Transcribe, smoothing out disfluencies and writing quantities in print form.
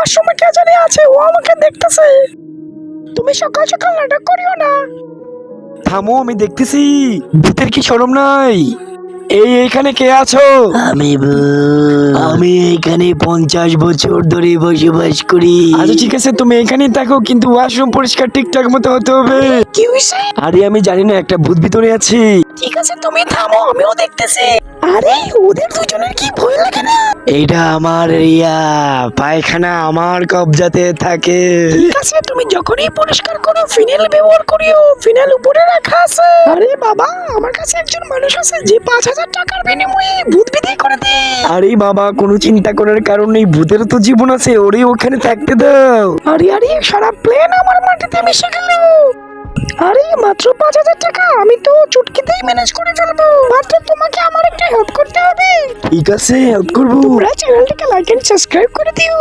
ওয়াশরুমে কে জানি আছে, ও আমাকে দেখতেছে। তুমি সকাল সকাল নাটক করিও না। থামো, আমি দেখতেছি। ভূতের কি শরম নাই? এইখানে কে আছো? আমি আমি এখানে 50 বছর ধরে বসবাস করি। আচ্ছা ঠিক আছে, তুমি এখানেই থাকো, কিন্তু ওয়াশরুম পরিষ্কার ঠিকঠাক মতো হতে হবে। কি হইছে? আরে আমি জানি না, একটা ভূত ভিতরে আছে। ঠিক আছে তুমি থামো, আমিও দেখতেছি। আরে ওদের দুজনের কি ভয় লাগে না? এইটা আমার এরিয়া, পায়খানা আমার কবজাতে থাকে। ঠিক আছে, তুমি যখনই পরিষ্কার করো ফিনাইল ব্যবহার করিও, ফিনাইল উপরে রাখা আছে। আরে বাবা, আমার কাছে একজন মানুষ আছে যে 5000 টাকার বিনিময়ে ভূত বিদায় করে দেয়। আরে বাবা, কোনো চিন্তা করার কারণ নেই, ভূতের তো জীবন আছে, ওরে ওখানে থাকতে দাও। আরে আরে, সারা প্লেন আমার মাটিতে মিশে গেল। আরে মাত্র 5000 টাকা, আমি তো চুটকিতেই ম্যানেজ করে ফেলবো। মাত্র তোমাকে আমার একটা হেল্প করতে হবে। ঠিক আছে, হেল্প করবো। তোমরা চ্যানেলটাকে লাইক এন্ড সাবস্ক্রাইব করে দিও।